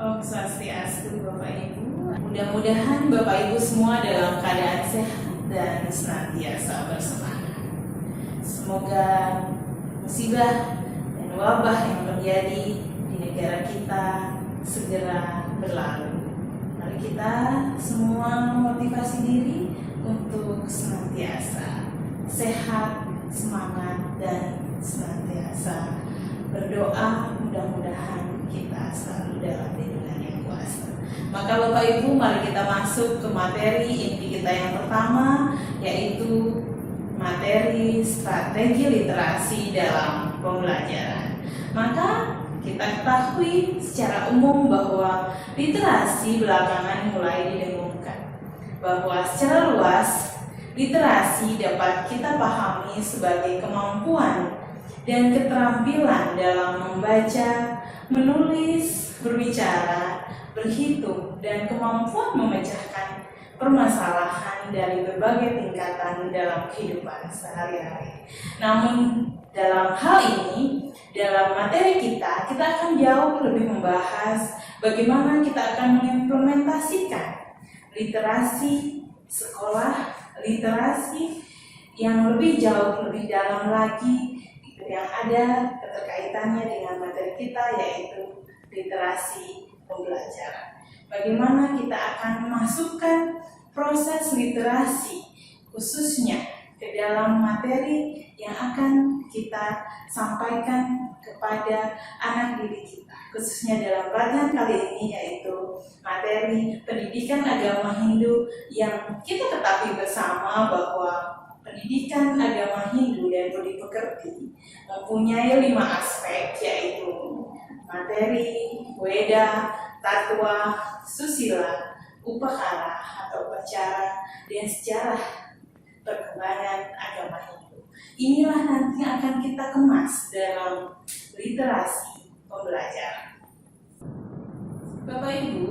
Om Swastiastu Bapak Ibu. Mudah-mudahan Bapak Ibu semua dalam keadaan sehat dan senantiasa bersemangat. Semoga musibah dan wabah yang terjadi di negara kita segera berlalu. Mari kita semua memotivasi diri untuk senantiasa sehat, semangat, dan senantiasa berdoa. Mudah-mudahan kita selalu dalam lindungan yang kuasa. Maka Bapak Ibu, mari kita masuk ke materi inti kita yang pertama, yaitu materi strategi literasi dalam pembelajaran. Maka kita ketahui secara umum bahwa literasi belakangan mulai didengungkan, bahwa secara luas literasi dapat kita pahami sebagai kemampuan dan keterampilan dalam membaca, menulis, berbicara, berhitung, dan kemampuan memecahkan permasalahan dari berbagai tingkatan dalam kehidupan sehari-hari. Namun dalam hal ini, dalam materi kita akan jauh lebih membahas bagaimana kita akan mengimplementasikan literasi sekolah, literasi yang lebih jauh, lebih dalam lagi, yang ada keterkaitannya dengan materi kita, yaitu literasi pembelajaran. Bagaimana kita akan memasukkan proses literasi khususnya ke dalam materi yang akan kita sampaikan kepada anak didik kita, khususnya dalam pelajaran kali ini, yaitu materi pendidikan agama Hindu, yang kita ketahui bersama bahwa pendidikan agama Hindu dan budi pekerti mempunyai 5 aspek, yaitu materi, weda, tatwa, susila, upakara atau upacara, dan sejarah perkembangan agama Hindu. Inilah nanti akan kita kemas dalam literasi pembelajaran. Bapak Ibu,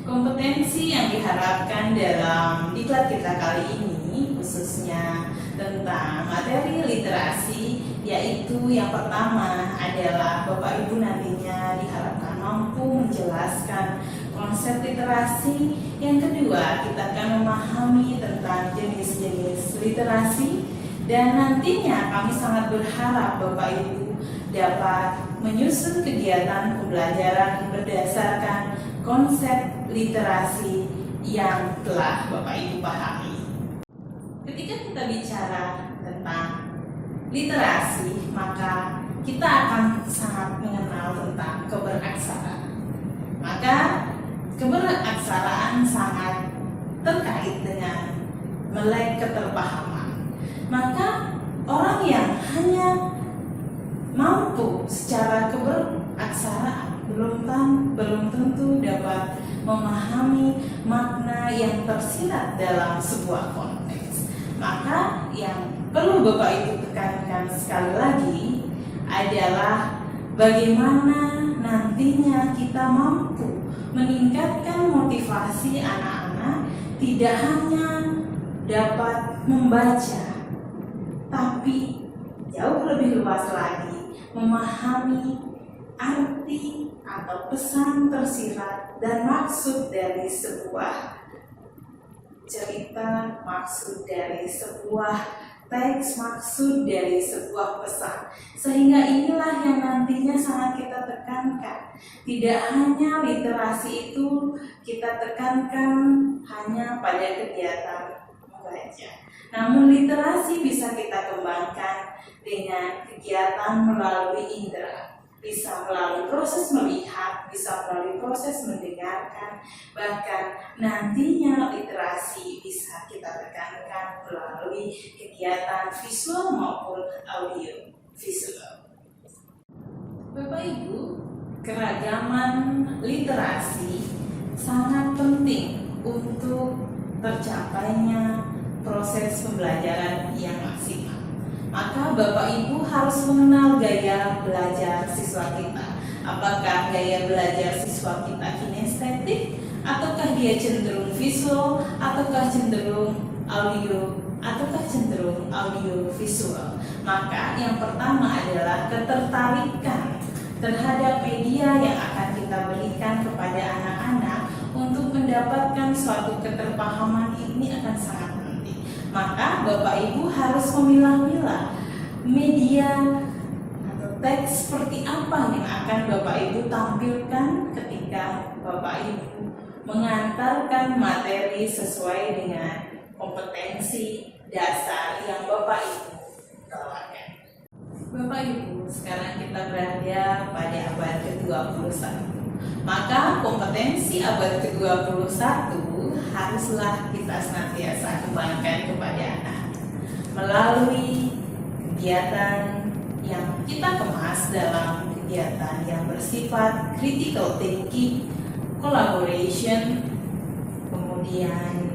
kompetensi yang diharapkan dalam diklat kita kali ini khususnya tentang materi literasi, yaitu yang pertama adalah Bapak Ibu nantinya diharapkan mampu menjelaskan konsep literasi. Yang kedua, kita akan memahami tentang jenis-jenis literasi, dan nantinya kami sangat berharap Bapak Ibu dapat menyusun kegiatan pembelajaran berdasarkan konsep literasi yang telah Bapak Ibu pahami. Ketika kita bicara tentang literasi, maka kita akan sangat mengenal tentang keberaksaraan. Maka keberaksaraan sangat terkait dengan melek keterpahaman. Maka orang yang hanya mampu secara keberaksaraan belum tentu dapat memahami makna yang tersirat dalam sebuah konteks. Maka yang perlu Bapak Ibu tekankan sekali lagi adalah bagaimana nantinya kita mampu meningkatkan motivasi anak-anak tidak hanya dapat membaca, tapi jauh lebih luas lagi memahami arti atau pesan tersirat dan maksud dari sebuah cerita, maksud dari sebuah teks, maksud dari sebuah pesan. Sehingga inilah yang nantinya sangat kita tekankan. Tidak hanya literasi itu kita tekankan hanya pada kegiatan membaca, namun literasi bisa kita kembangkan dengan kegiatan melalui indera. Bisa melalui proses melihat, bisa melalui proses mendengarkan, bahkan nantinya literasi bisa kita tekankan melalui kegiatan visual maupun audio visual. Bapak Ibu, keragaman literasi sangat penting untuk tercapainya proses pembelajaran yang maksimal. Maka Bapak Ibu harus mengenal gaya belajar siswa kita. Apakah gaya belajar siswa kita kinestetik, ataukah dia cenderung visual, ataukah cenderung audio, ataukah cenderung audio visual. Maka yang pertama adalah ketertarikan terhadap media yang akan kita berikan suatu keterpahaman ini akan sangat penting. Maka Bapak Ibu harus memilah-milah media atau teks seperti apa yang akan Bapak Ibu tampilkan ketika Bapak Ibu mengantarkan materi sesuai dengan kompetensi dasar yang Bapak Ibu tawarkan. Bapak Ibu, sekarang kita berada pada abad ke-21. Maka kompetensi abad ke-21 haruslah kita senantiasa kembangkan kepada anak melalui kegiatan yang kita kemas dalam kegiatan yang bersifat critical thinking, collaboration, kemudian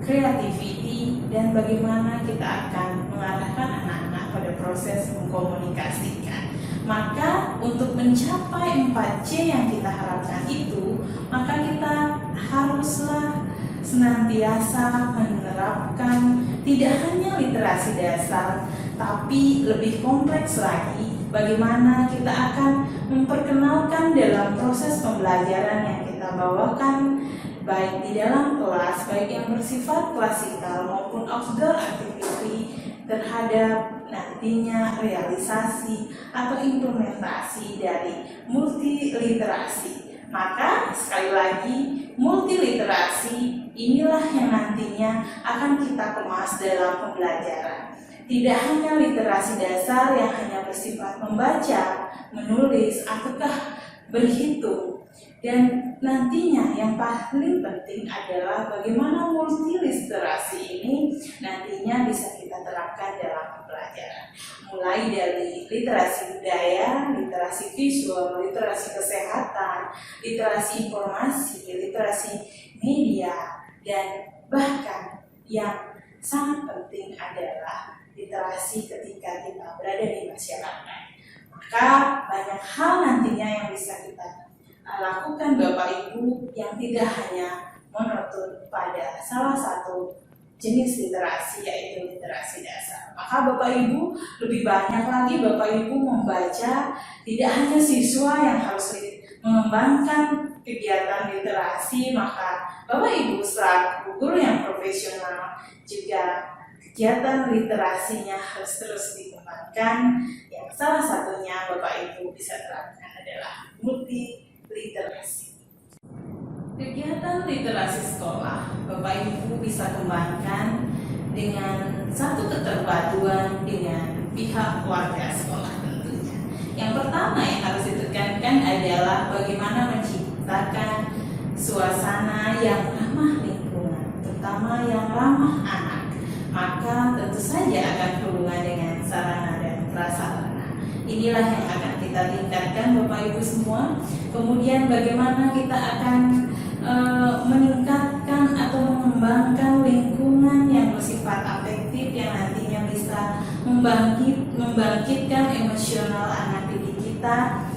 creativity, dan bagaimana kita akan mengarahkan anak-anak pada proses mengkomunikasikan. Maka untuk mencapai 4C yang kita harapkan itu, maka kita haruslah senantiasa menerapkan tidak hanya literasi dasar, tapi lebih kompleks lagi bagaimana kita akan memperkenalkan dalam proses pembelajaran yang kita bawakan, baik di dalam kelas, baik yang bersifat klasikal maupun outdoor activity, terhadap nantinya realisasi atau implementasi dari multiliterasi. Maka sekali lagi, multiliterasi inilah yang nantinya akan kita kemas dalam pembelajaran. Tidak hanya literasi dasar yang hanya bersifat membaca, menulis, ataukah berhitung. Dan nantinya yang paling penting adalah bagaimana multiliterasi ini nantinya bisa kita terapkan dalam pembelajaran. Mulai dari literasi budaya, literasi visual, literasi kesehatan, literasi informasi, literasi media, dan bahkan yang sangat penting adalah literasi ketika kita berada di masyarakat. Maka banyak hal nantinya yang bisa kita lakukan Bapak Ibu yang tidak hanya monoton pada salah satu jenis literasi, yaitu literasi dasar. Maka Bapak Ibu lebih banyak lagi Bapak Ibu membaca, tidak hanya siswa yang harus mengembangkan kegiatan literasi, maka Bapak Ibu selaku guru yang profesional juga kegiatan literasinya harus terus dikembangkan. Yang salah satunya Bapak Ibu bisa terapkan adalah multiliterasi. Kegiatan literasi sekolah Bapak Ibu bisa kembangkan dengan satu keterpaduan dengan pihak keluarga sekolah tentunya. Yang pertama yang harus ditekankan adalah bagaimana menciptakan suasana yang ramah lingkungan, terutama yang ramah anak. Maka tentu saja akan berhubungan dengan sarana dan prasarana. Inilah yang akan kita tingkatkan Bapak Ibu semua. Kemudian bagaimana kita akan meningkatkan atau mengembangkan lingkungan yang bersifat afektif yang nantinya bisa membangkitkan emosional anak didik kita.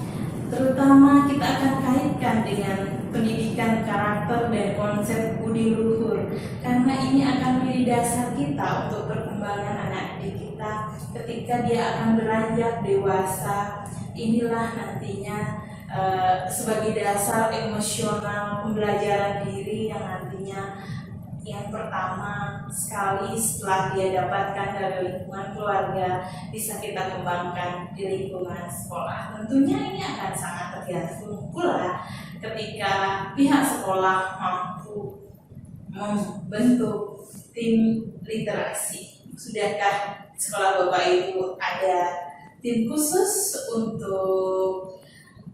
Terutama kita akan kaitkan dengan pendidikan karakter dan konsep budi luhur, karena ini akan menjadi dasar kita untuk perkembangan anak didik kita ketika dia akan beranjak dewasa. Inilah nantinya sebagai dasar emosional pembelajaran diri yang nantinya yang pertama sekali setelah dia dapatkan dari lingkungan keluarga bisa kita kembangkan di lingkungan sekolah. Tentunya ini akan sangat tergantung pula ketika pihak sekolah mampu membentuk tim literasi. Sudahkah sekolah Bapak Ibu ada tim khusus untuk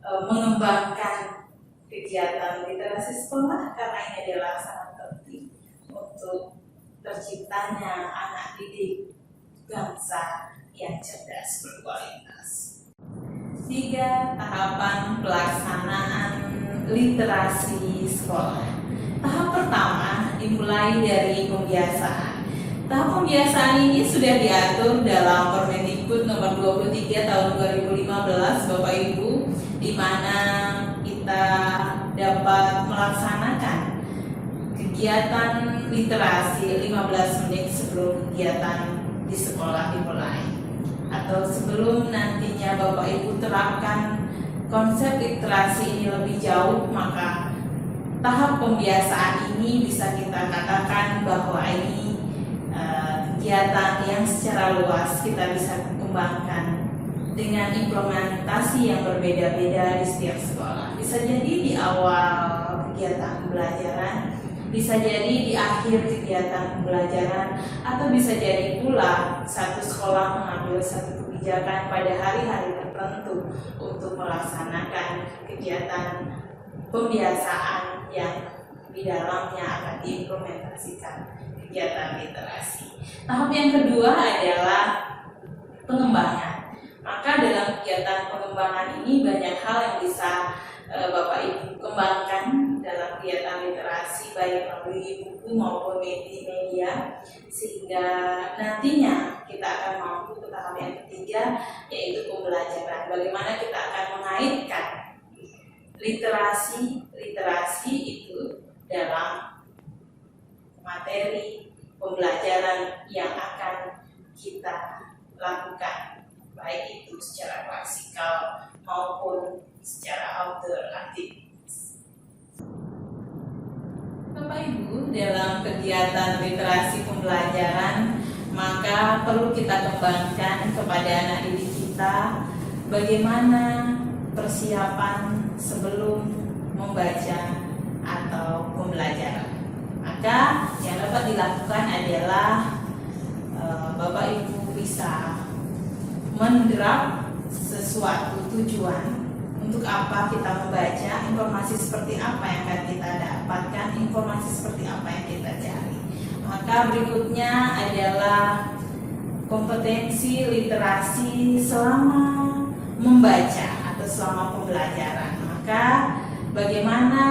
mengembangkan kegiatan literasi sekolah? Karena ini adalah sangat penting untuk terciptanya anak didik bangsa yang cerdas berkualitas. 3. Tahapan pelaksanaan literasi sekolah. Tahap pertama dimulai dari pembiasaan. Tahap pembiasaan ini sudah diatur dalam Permendikbud nomor 23 tahun 2015 Bapak Ibu, di mana kita dapat melaksanakan kegiatan literasi 15 menit sebelum kegiatan di sekolah dimulai, atau sebelum nantinya Bapak Ibu terapkan konsep literasi ini lebih jauh. Maka tahap pembiasaan ini bisa kita katakan bahwa ini kegiatan yang secara luas kita bisa kembangkan dengan implementasi yang berbeda-beda di setiap sekolah. Bisa jadi di awal kegiatan pembelajaran, bisa jadi di akhir kegiatan pembelajaran, atau bisa jadi pula satu sekolah mengambil satu kebijakan pada hari-hari tertentu untuk melaksanakan kegiatan pembiasaan yang di dalamnya akan diimplementasikan kegiatan literasi. Tahap yang kedua adalah pengembangan. Maka dalam kegiatan pengembangan ini banyak hal yang bisa Bapak Ibu kembangkan dalam kegiatan literasi, baik melalui buku maupun media, sehingga nantinya kita akan mampu ke tahap yang ketiga, yaitu pembelajaran. Bagaimana kita akan mengaitkan literasi itu dalam materi pembelajaran yang akan kita lakukan, baik itu secara klasikal maupun secara outdoor activities. Bapak Ibu, dalam kegiatan literasi pembelajaran, maka perlu kita kembangkan kepada anak didik kita bagaimana persiapan sebelum membaca atau pembelajaran. Maka yang dapat dilakukan adalah Bapak Ibu bisa mendrap sesuatu tujuan, untuk apa kita membaca, informasi seperti apa yang akan kita dapatkan, informasi seperti apa yang kita cari. Maka berikutnya adalah kompetensi literasi selama membaca atau selama pembelajaran. Maka bagaimana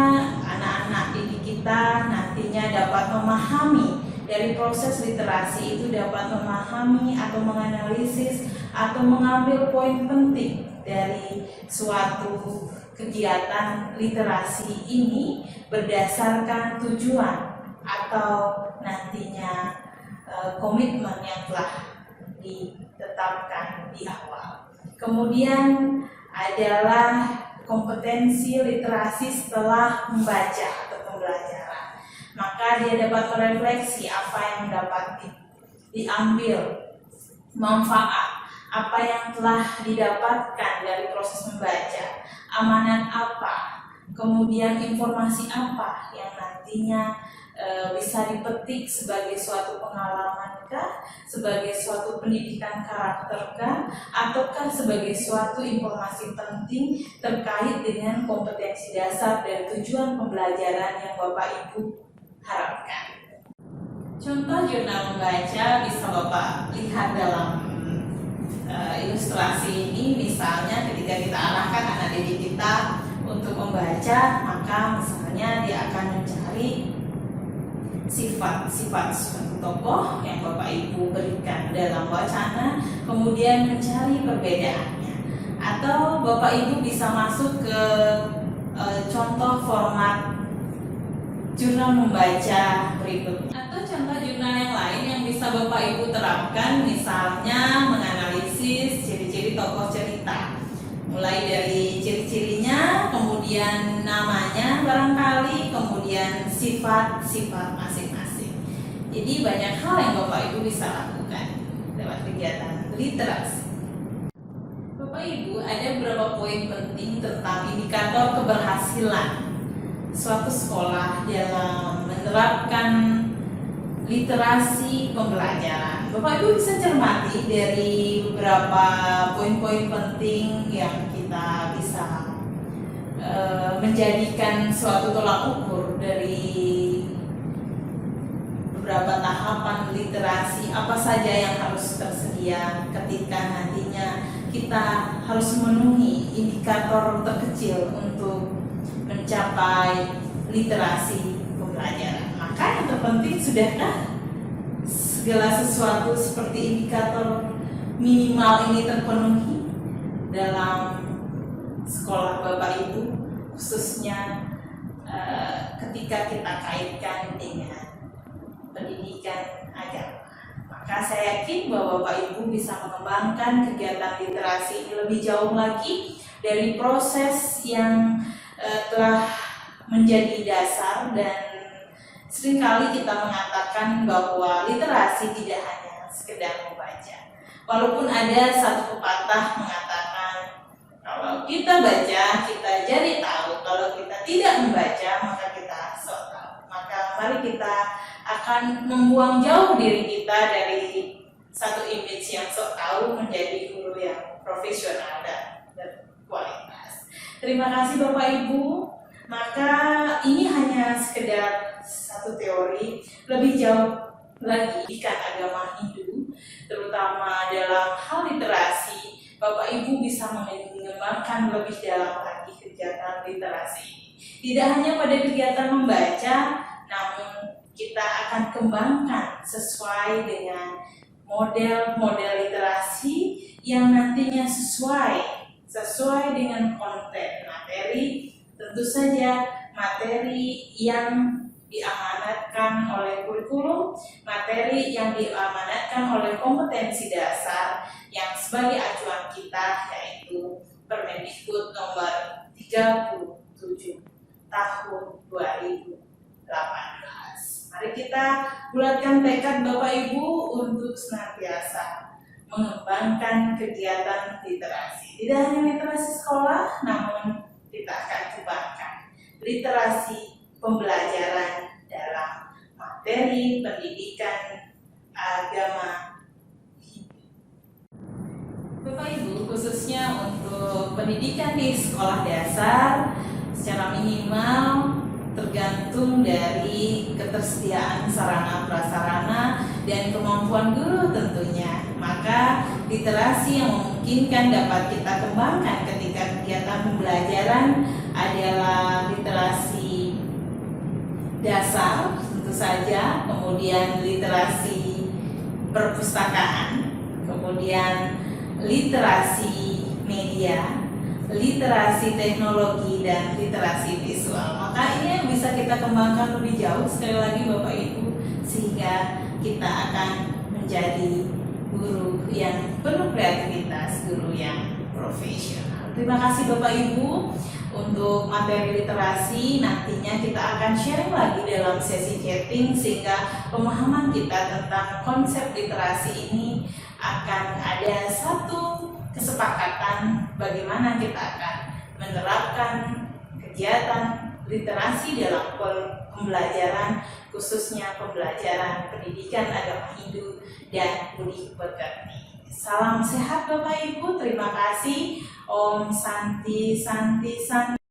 anak-anak didik kita nantinya dapat memahami dari proses literasi itu, dapat memahami atau menganalisis atau mengambil poin penting dari suatu kegiatan literasi ini berdasarkan tujuan atau nantinya komitmen yang telah ditetapkan di awal. Kemudian adalah kompetensi literasi setelah membaca atau pembelajaran. Maka dia dapat merefleksi apa yang dapat diambil manfaat, apa yang telah didapatkan dari proses membaca, amanat apa, kemudian informasi apa yang nantinya bisa dipetik sebagai suatu pengalaman-kah, sebagai suatu pendidikan karakter-kah, ataukah sebagai suatu informasi penting terkait dengan kompetensi dasar dan tujuan pembelajaran yang Bapak Ibu harapkan. Contoh jurnal membaca bisa Bapak lihat dalam ilustrasi ini. Misalnya ketika kita arahkan anak didik kita untuk membaca, maka misalnya dia akan mencari sifat-sifat suatu tokoh yang Bapak Ibu berikan dalam wacana, kemudian mencari perbedaannya. Atau Bapak Ibu bisa masuk ke contoh format jurnal membaca berikutnya. Atau contoh jurnal yang lain yang bisa Bapak Ibu terapkan, misalnya menganalisis ciri-ciri tokoh cerita, mulai dari ciri-cirinya, kemudian namanya barangkali, kemudian sifat-sifat masing-masing. Jadi banyak hal yang Bapak Ibu bisa lakukan lewat kegiatan literasi. Bapak Ibu, ada beberapa poin penting tentang indikator keberhasilan suatu sekolah dalam menerapkan literasi pembelajaran. Bapak Ibu bisa cermati dari beberapa poin-poin penting yang kita bisa menjadikan suatu tolak ukur dari beberapa tahapan literasi, apa saja yang harus tersedia ketika nantinya kita harus memenuhi indikator terkecil untuk mencapai literasi pembelajaran. Maka yang terpenting, sudahkah segala sesuatu seperti indikator minimal ini terpenuhi dalam sekolah Bapak Ibu, khususnya ketika kita kaitkan dengan pendidikan agama. Maka saya yakin bahwa Bapak Ibu bisa mengembangkan kegiatan literasi ini lebih jauh lagi dari proses yang telah menjadi dasar, dan seringkali kita mengatakan bahwa literasi tidak hanya sekedar membaca. Walaupun ada satu pepatah mengatakan kalau kita baca kita jadi tahu, kalau kita tidak membaca maka kita sok tahu. Maka mari kita akan membuang jauh diri kita dari satu image yang sok tahu menjadi guru yang profesional dan berkualitas. Terima kasih Bapak Ibu. Maka ini hanya sekedar satu teori, lebih jauh lagi ikan agama Hindu, terutama dalam hal literasi. Bapak Ibu bisa mengembangkan lebih dalam lagi kegiatan literasi. Tidak hanya pada kegiatan membaca, namun kita akan kembangkan sesuai dengan model-model literasi yang nantinya sesuai dengan konten materi. Tentu saja materi yang diamanatkan oleh kurikulum, materi yang diamanatkan oleh kompetensi dasar yang sebagai acuan kita, yaitu Permendikbud nomor 37 tahun 2018. Mari kita bulatkan tekad Bapak Ibu untuk senantiasa mengembangkan kegiatan literasi. Tidak hanya literasi sekolah, namun kita akan kembangkan literasi pembelajaran dalam materi pendidikan agama Hindu. Bapak Ibu, khususnya untuk pendidikan di sekolah dasar secara minimal tergantung dari ketersediaan sarana prasarana dan kemampuan guru tentunya. Maka literasi yang memungkinkan dapat kita kembangkan ketika kegiatan pembelajaran adalah literasi dasar tentu saja, kemudian literasi perpustakaan, kemudian literasi media, literasi teknologi, dan literasi visual. Maka ini yang bisa kita kembangkan lebih jauh sekali lagi Bapak Ibu, sehingga kita akan menjadi guru yang penuh kreativitas, guru yang profesional. Terima kasih Bapak Ibu. Untuk materi literasi nantinya kita akan sharing lagi dalam sesi chatting, sehingga pemahaman kita tentang konsep literasi ini akan ada satu kesepakatan bagaimana kita akan menerapkan kegiatan literasi dalam pembelajaran, khususnya pembelajaran pendidikan agama Hindu dan budi pekerti. Salam sehat Bapak Ibu, terima kasih. Om Santi Santi Santi.